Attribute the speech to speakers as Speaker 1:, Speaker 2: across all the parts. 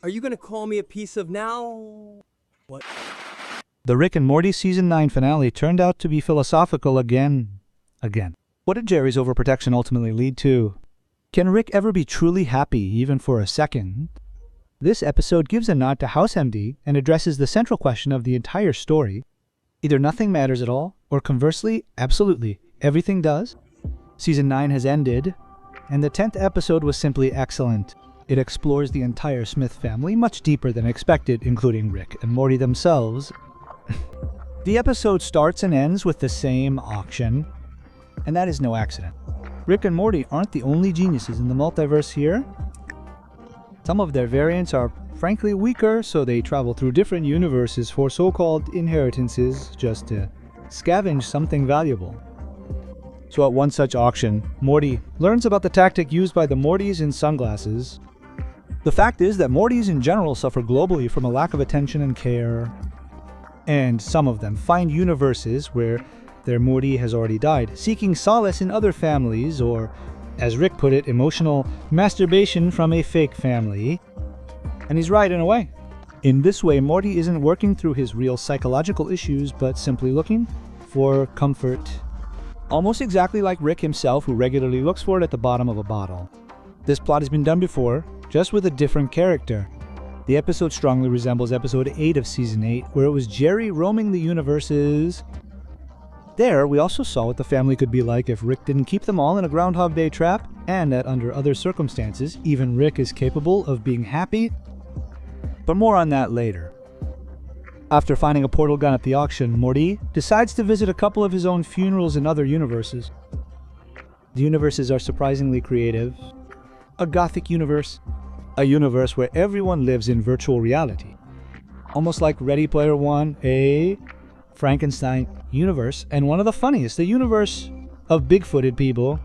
Speaker 1: Are you gonna call me a piece of now? What?
Speaker 2: The Rick and Morty Season 9 finale turned out to be philosophical again. What did Jerry's overprotection ultimately lead to? Can Rick ever be truly happy, even for a second? This episode gives a nod to House MD and addresses the central question of the entire story. Either nothing matters at all, or conversely, absolutely, everything does. Season 9 has ended, and the 10th episode was simply excellent. It explores the entire Smith family much deeper than expected, including Rick and Morty themselves. The episode starts and ends with the same auction, and that is no accident. Rick and Morty aren't the only geniuses in the multiverse here. Some of their variants are frankly weaker, so they travel through different universes for so-called inheritances just to scavenge something valuable. So at one such auction, Morty learns about the tactic used by the Mortys in sunglasses. The fact is that Mortys in general suffer globally from a lack of attention and care. And some of them find universes where their Morty has already died, seeking solace in other families, or, as Rick put it, emotional masturbation from a fake family. And he's right in a way. In this way, Morty isn't working through his real psychological issues, but simply looking for comfort. Almost exactly like Rick himself, who regularly looks for it at the bottom of a bottle. This plot has been done before, just with a different character. The episode strongly resembles episode 8 of season 8, where it was Jerry roaming the universes. There, we also saw what the family could be like if Rick didn't keep them all in a Groundhog Day trap, and that under other circumstances, even Rick is capable of being happy. But more on that later. After finding a portal gun at the auction, Morty decides to visit a couple of his own funerals in other universes. The universes are surprisingly creative. A gothic universe. A universe where everyone lives in virtual reality. Almost like Ready Player One, a Frankenstein universe, and one of the funniest, the universe of big-footed people.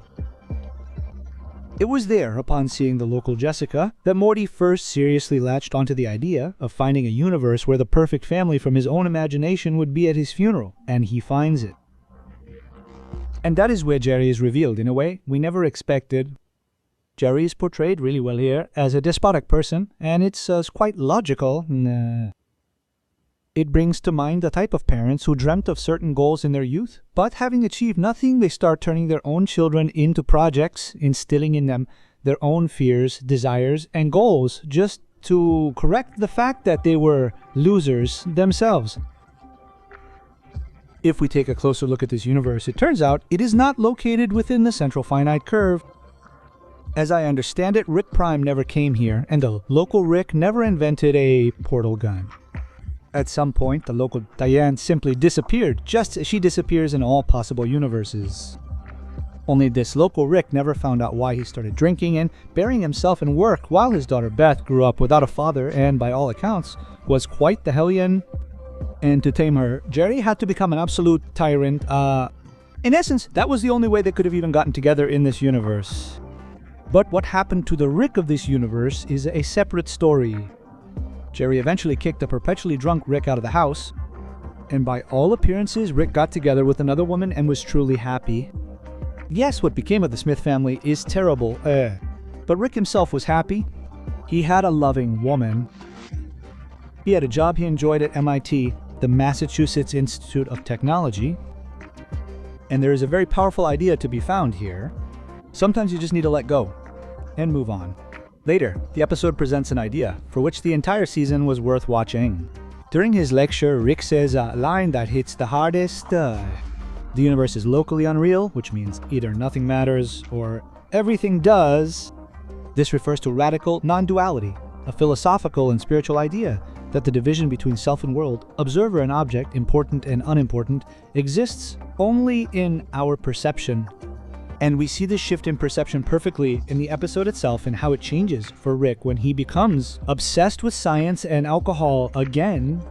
Speaker 2: It was there, upon seeing the local Jessica, that Morty first seriously latched onto the idea of finding a universe where the perfect family from his own imagination would be at his funeral, and he finds it. And that is where Jerry is revealed in a way we never expected. Jerry is portrayed really well here as a despotic person, and it's quite logical. It brings to mind the type of parents who dreamt of certain goals in their youth, but having achieved nothing, they start turning their own children into projects, instilling in them their own fears, desires, and goals, just to correct the fact that they were losers themselves. If we take a closer look at this universe, it turns out it is not located within the central finite curve. As I understand it, Rick Prime never came here, and the local Rick never invented a portal gun. At some point, the local Diane simply disappeared, just as she disappears in all possible universes. Only this local Rick never found out why he started drinking and burying himself in work while his daughter Beth grew up without a father and, by all accounts, was quite the hellion. And to tame her, Jerry had to become an absolute tyrant. In essence, that was the only way they could have even gotten together in this universe. But what happened to the Rick of this universe is a separate story. Jerry eventually kicked a perpetually drunk Rick out of the house, and by all appearances, Rick got together with another woman and was truly happy. Yes, what became of the Smith family is terrible, but Rick himself was happy. He had a loving woman. He had a job he enjoyed at MIT, the Massachusetts Institute of Technology, and there is a very powerful idea to be found here. Sometimes you just need to let go and move on. Later, the episode presents an idea for which the entire season was worth watching. During his lecture, Rick says a line that hits the hardest. The universe is locally unreal, which means either nothing matters or everything does. This refers to radical non-duality, a philosophical and spiritual idea that the division between self and world, observer and object, important and unimportant, exists only in our perception. And we see this shift in perception perfectly in the episode itself and how it changes for Rick when he becomes obsessed with science and alcohol again.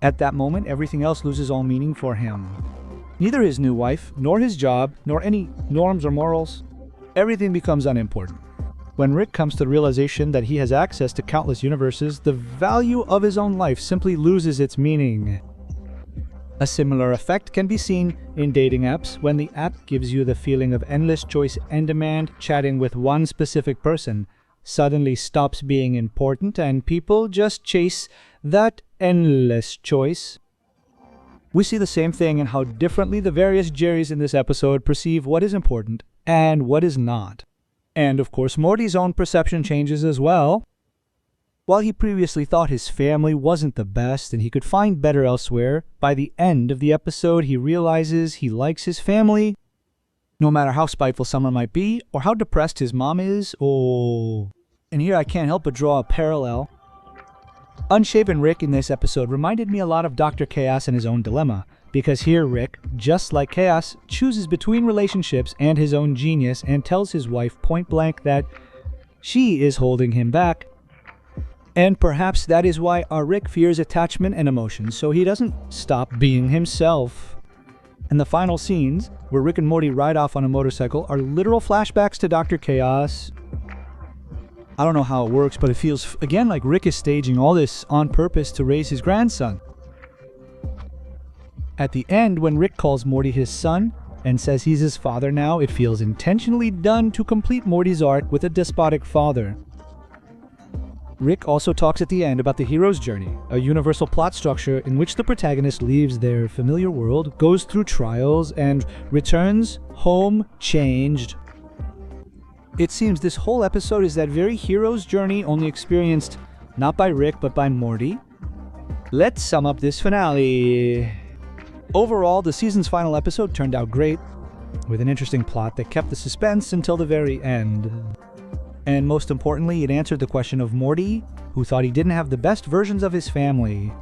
Speaker 2: At that moment, everything else loses all meaning for him. Neither his new wife, nor his job, nor any norms or morals. Everything becomes unimportant. When Rick comes to the realization that he has access to countless universes, the value of his own life simply loses its meaning. A similar effect can be seen in dating apps when the app gives you the feeling of endless choice and demand, chatting with one specific person, suddenly stops being important and people just chase that endless choice. We see the same thing in how differently the various Jerrys in this episode perceive what is important and what is not. And of course, Morty's own perception changes as well. While he previously thought his family wasn't the best and he could find better elsewhere, by the end of the episode he realizes he likes his family, no matter how spiteful someone might be or how depressed his mom is. And here I can't help but draw a parallel. Unshaven Rick in this episode reminded me a lot of Dr. Chaos and his own dilemma, because here Rick, just like Chaos, chooses between relationships and his own genius and tells his wife point blank that she is holding him back. And perhaps that is why our Rick fears attachment and emotion, so he doesn't stop being himself. And the final scenes, where Rick and Morty ride off on a motorcycle, are literal flashbacks to Dr. Chaos. I don't know how it works, but it feels, again, like Rick is staging all this on purpose to raise his grandson. At the end, when Rick calls Morty his son and says he's his father now, it feels intentionally done to complete Morty's arc with a despotic father. Rick also talks at the end about the hero's journey, a universal plot structure in which the protagonist leaves their familiar world, goes through trials, and returns home changed. It seems this whole episode is that very hero's journey, only experienced not by Rick but by Morty. Let's sum up this finale. Overall, the season's final episode turned out great, with an interesting plot that kept the suspense until the very end. And most importantly, it answered the question of Morty, who thought he didn't have the best versions of his family.